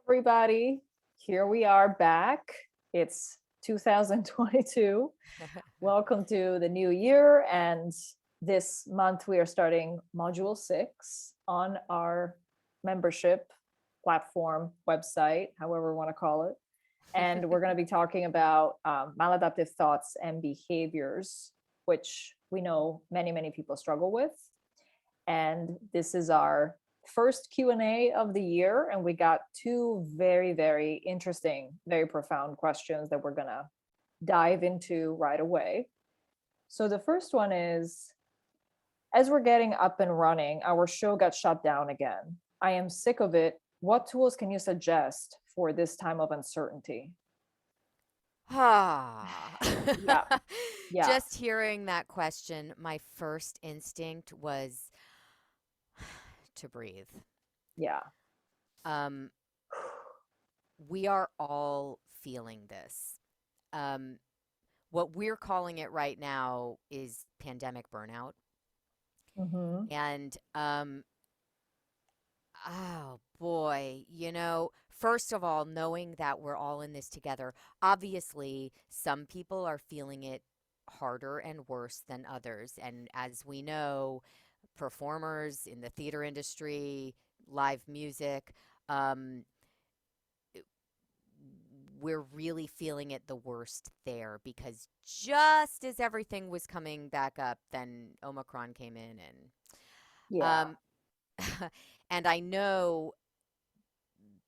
everybody. Here we are back. It's 2022. Welcome to the new year. And this month we are starting Module 6 on our membership platform, website, however we want to call it. And we're going to be talking about maladaptive thoughts and behaviors, which we know many people struggle with. And this is our first Q&A of the year, and we got two very interesting, very profound questions that we're going to dive into right away. So the first one is, as we're getting up and running, our show got shut down again. I am sick of it. What tools can you suggest for this time of uncertainty? Ah. Yeah, yeah, Just hearing that question, my first instinct was to breathe. yeah. Um, we are all feeling this. Um, what we're calling it right now is pandemic burnout. Mm-hmm. And oh boy, first of all, knowing that we're all in this together, obviously, some people are feeling it harder and worse than others. And as we know, performers in the theater industry, live music, um, we're really feeling it the worst there because just as everything was coming back up, then Omicron came in Yeah. and and I know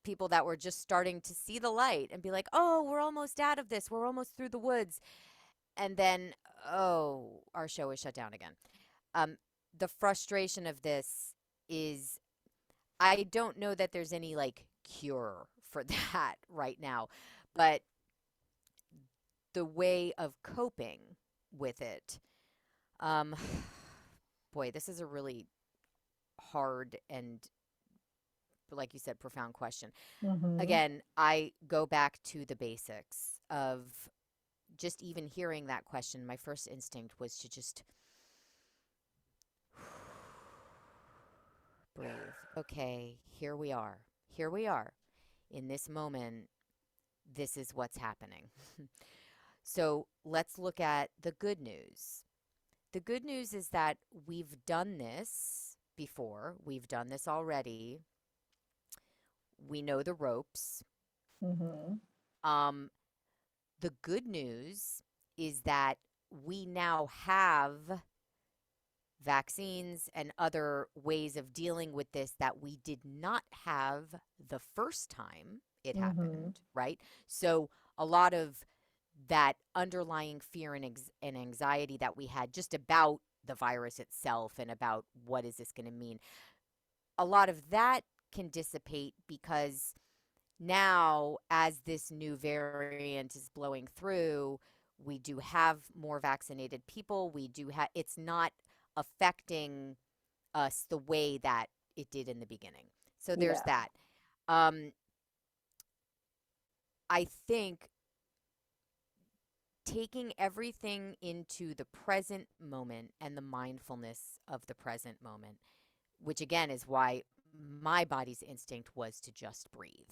people that were just starting to see the light and be like, "Oh, we're almost out of this. We're almost through the woods." And then, oh, our show is shut down again. Um, the frustration of this is I don't know that there's any like cure for that right now, but the way of coping with it, um, boy, this is a really hard and, like you said, profound question. Mm-hmm. Again, I go back to the basics of just even hearing that question. My first instinct was to just breathe. Okay, here we are. Here we are. In this moment, this is what's happening. So let's look at the good news. The good news is that we've done this before, we've done this already. We know the ropes. Mm-hmm. Um, the good news is that we now have vaccines and other ways of dealing with this that we did not have the first time it Mm-hmm. happened, right? So a lot of that underlying fear and anxiety that we had just about the virus itself and about what is this going to mean, a lot of that can dissipate because now, as this new variant is blowing through, we do have more vaccinated people. We do have, it's not affecting us the way that it did in the beginning. So there's Yeah. that. Um, I think taking everything into the present moment and the mindfulness of the present moment, which again is why my body's instinct was to just breathe,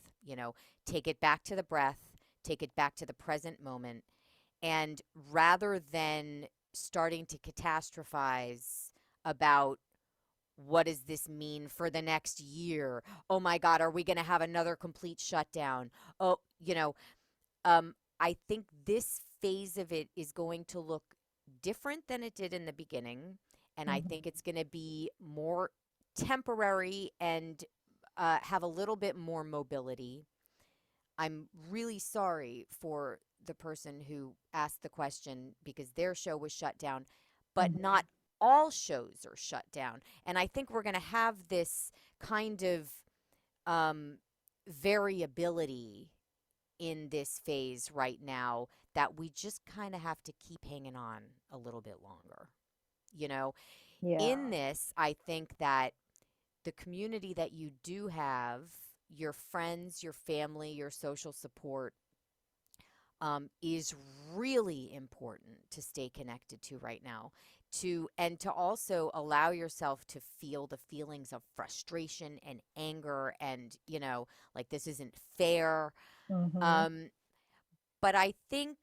take it back to the breath, take it back to the present moment. And rather than starting to catastrophize about what does this mean for the next year? Oh my God, are we going to have another complete shutdown? Oh, I think this phase of it is going to look different than it did in the beginning. And I think Mm-hmm. it's going to be more temporary and have a little bit more mobility. I'm really sorry for the person who asked the question because their show was shut down, but Mm-hmm. not all shows are shut down. And I think we're going to have this kind of um, variability in this phase right now that we just kind of have to keep hanging on a little bit longer. You know, in Yeah. this, I think that the community that you do have, your friends, your family, your social support, is really important to stay connected to right now. to also allow yourself to feel the feelings of frustration and anger and, like this isn't fair. Mm-hmm. Um, but I think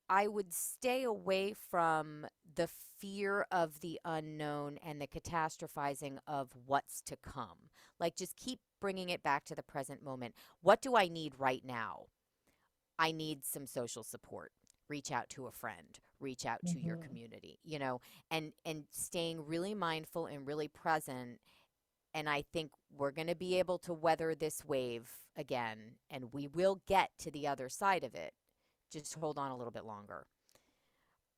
I would stay away from the fear of the unknown and the catastrophizing of what's to come. Like, just keep bringing it back to the present moment. What do I need right now? I need some social support. Reach out to a friend, reach out to your Mm-hmm. community, and staying really mindful and really present. And I think we're going to be able to weather this wave again, and we will get to the other side of it. Just hold on a little bit longer.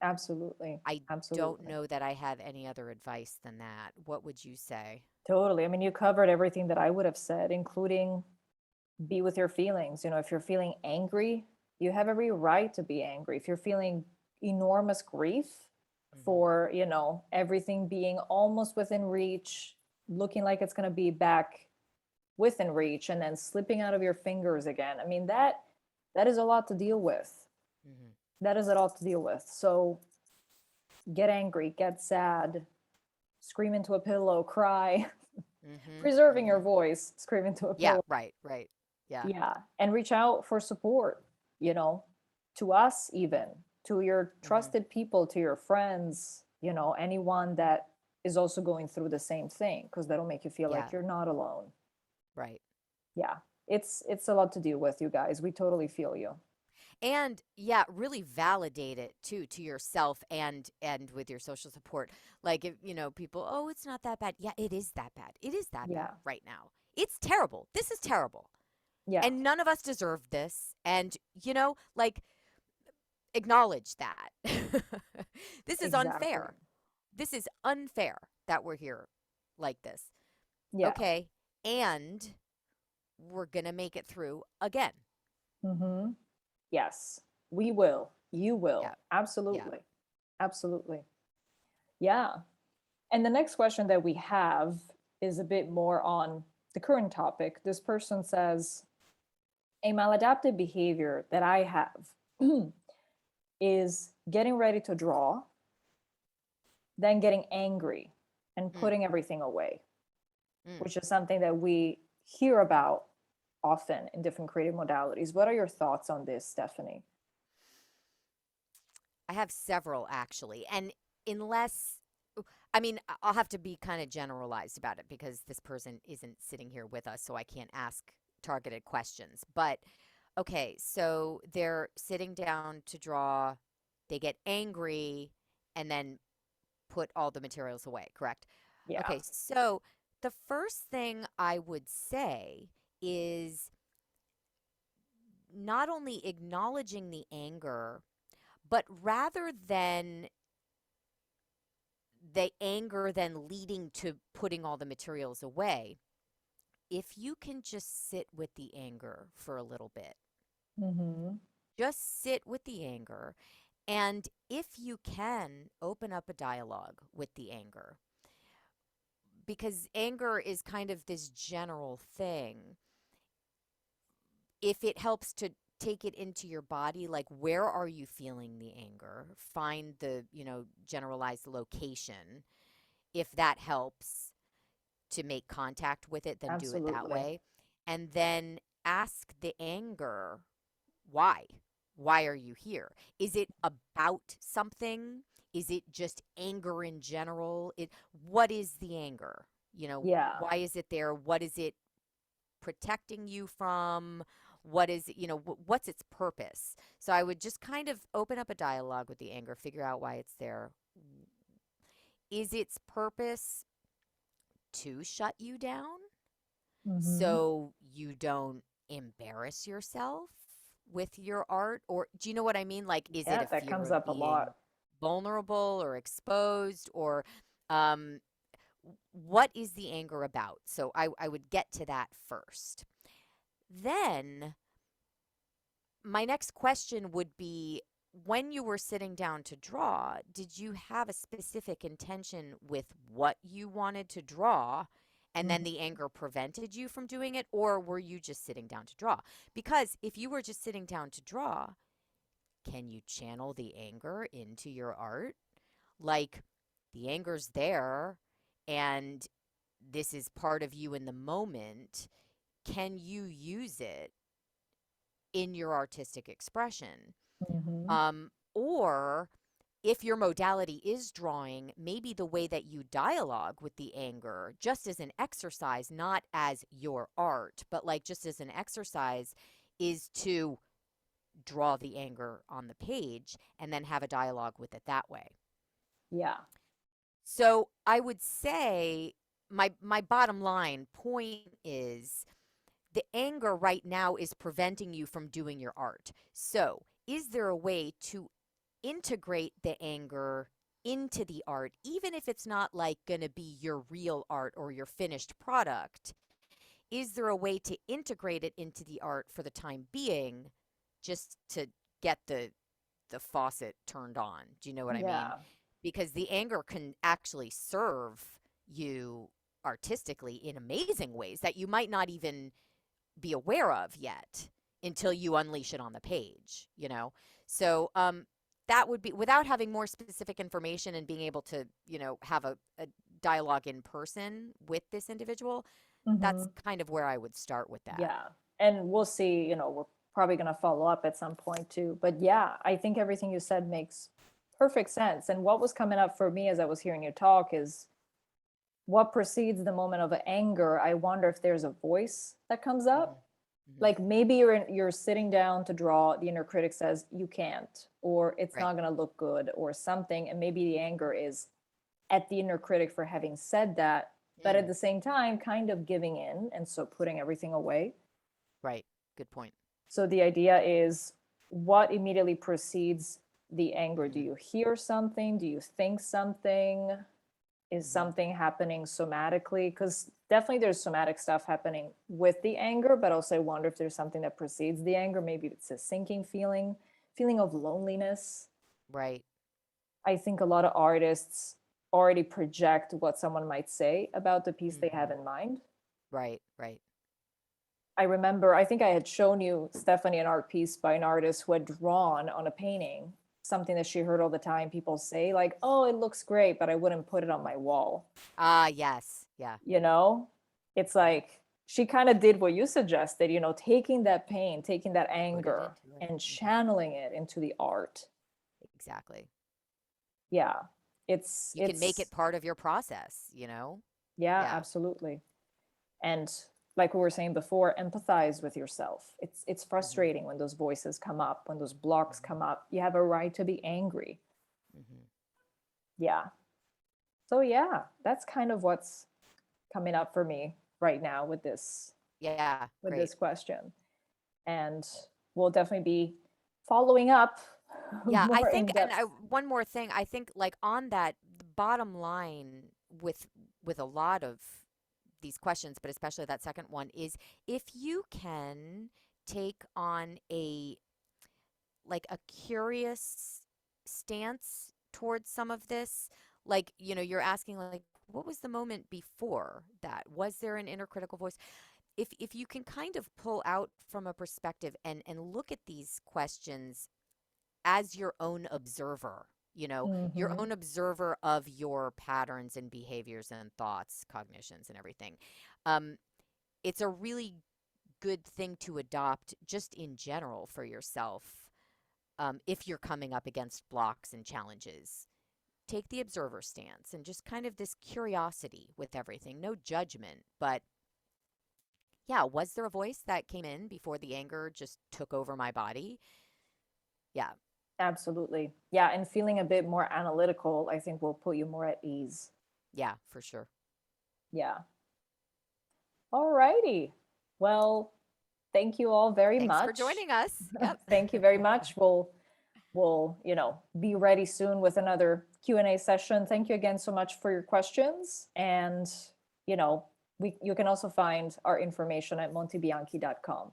Absolutely. I don't Absolutely. know that I have any other advice than that. What would you say? Totally. I mean, you covered everything that I would have said, including be with your feelings. If you're feeling angry, you have every right to be angry. If you're feeling enormous grief Hmm. for, everything being almost within reach, looking like it's going to be back within reach and then slipping out of your fingers again. I mean, that is a lot to deal with. Hmm. That is a lot to deal with. So get angry, get sad, scream into a pillow, cry, Hmm. preserving your Hmm. voice, scream into a Yeah, pillow. right, right. Yeah. Yeah. And reach out for support, you know, to us, even to your Hmm. trusted people, to your friends, anyone that is also going through the same thing, because that'll make you feel Yeah, like you're not alone. right. Yeah. It's a lot to deal with, you guys. We totally feel you. And yeah, really validate it too to yourself and with your social support. Like if, people, "Oh, it's not that bad." Yeah, it is that bad. It is that bad Yeah. right now. It's terrible. This is terrible. Yeah. And none of us deserve this. And, like, acknowledge that. This is Exactly. unfair. This is unfair that we're here like this. Yeah. Okay. And we're going to make it through again. Mm-hmm. Yes. We will. You Yeah. will. Yeah. Absolutely. Absolutely. Yeah. And the next question that we have is a bit more on the current topic. This person says, a maladaptive behavior that I have is getting ready to draw, then getting angry and Mm, putting everything away, mm. which is something that we hear about often in different creative modalities. What are your thoughts on this, Stephanie? I have several actually. And unless, I mean, I'll have to be kind of generalized about it because this person isn't sitting here with us, so I can't ask targeted questions. But okay, so they're sitting down to draw, they get angry, and then put all the materials away, correct? Yeah. Okay, so the first thing I would say is not only acknowledging the anger, but rather than the anger then leading to putting all the materials away, if you can just sit with the anger for a little bit, Mm-hmm. just sit with the anger. And if you can, open up a dialogue with the anger, because anger is kind of this general thing. If it helps to take it into your body, like where are you feeling the anger? Find the, generalized location. If that helps to make contact with it, then do it that Absolutely. way. And then ask the anger, why? Why are you here? Is it about something? Is it just anger in general? What is the anger? Yeah. Why is it there? What is it protecting you from? What is it, what's its purpose? So I would just kind of open up a dialogue with the anger, figure out why it's there. Is its purpose to shut you down Mm-hmm. so you don't embarrass yourself with your art? Or do you know what I mean? Like, is it Yeah, a that fear comes of up a being lot. vulnerable or exposed? Or um, what is the anger about? So I would get to that first. Then my next question would be, when you were sitting down to draw, did you have a specific intention with what you wanted to draw? And then Mhm. the anger prevented you from doing it? Or were you just sitting down to draw? Because if you were just sitting down to draw, can you channel the anger into your art? Like, The anger's there, and this is part of you in the moment. Can you use it in your artistic expression? Hmm. Or if your modality is drawing, maybe the way that you dialogue with the anger, just as an exercise, not as your art, but like just as an exercise, is to draw the anger on the page and then have a dialogue with it that way. Yeah. So I would say my bottom line point is the anger right now is preventing you from doing your art. So, is there a way to integrate the anger into the art, even if it's not like going to be your real art or your finished product? Is there a way to integrate it into the art for the time being, just to get the faucet turned on? Do you know what I mean? Yeah. Because the anger can actually serve you artistically in amazing ways that you might not even be aware of yet until you unleash it on the page, you know? So that would be, without having more specific information and being able to, have a dialogue in person with this individual, that's Hmm. kind of where I would start with that. Yeah. And we'll see, we're probably going to follow up at some point too. But yeah, I think everything you said makes perfect sense. And what was coming up for me as I was hearing you talk is what precedes the moment of anger. I wonder if there's a voice that comes Hmm. up. Hmm. Like maybe you're sitting down to draw, the inner critic says you can't, or it's Right. not going to look good, or something, and maybe the anger is at the inner critic for having said that, but at Mm. the same time kind of giving in, and so putting everything away. Right. Good point. So the idea is, what immediately precedes the anger? Do Hmm. you hear something? Do you think something? Is Hmm. something happening somatically? Because definitely there's somatic stuff happening with the anger, but also I wonder if there's something that precedes the anger. Maybe it's a sinking feeling, feeling of loneliness. Right. I think a lot of artists already project what someone might say about the piece they have Hmm. in mind. Right. Right. I remember, I think I had shown you, Stephanie, an art piece by an artist who had drawn on a painting something that she heard all the time people say, like, oh, it looks great, but I wouldn't put it on my wall. Ah, yes. Yeah. You know, it's like she kind of did what you suggested, taking that pain, taking that Put it anger into it. and Hmm. channeling it into the art. Exactly. Yeah. it's You can make it it's part of your process. yeah, Yeah. absolutely. And like we were saying before, empathize with yourself. It's Hmm. frustrating when those voices come up, when those blocks Hmm. come up. You have a right to be angry. Hmm. Yeah. So yeah, that's kind of what's coming up for me right now with this Yeah, with great. this question. And we'll definitely be following up Yeah, I more think, in and depth. one more thing, I think, like on that, the bottom line with a lot of these questions, but especially that second one, is if you can take on a like a curious stance towards some of this, like, you're asking like, what was the moment before that? Was there an inner critical voice? If you can kind of pull out from a perspective and look at these questions as your own observer, your Hmm. own observer of your patterns and behaviors and thoughts, cognitions, and everything. Um, it's a really good thing to adopt just in general for yourself, if you're coming up against blocks and challenges. Take the observer stance and just kind of this curiosity with everything, no judgment, but yeah, was there a voice that came in before the anger just took over my body? Yeah, Absolutely. Yeah. And feeling a bit more analytical, I think will put you more at ease. yeah, for sure. Yeah. All righty. Well, thank you all very Thanks for much. joining us. Yep. Thank you very much. We'll be ready soon with another Q&A session. Thank you again so much for your questions. And you know you can also find our information at montebianchi.com.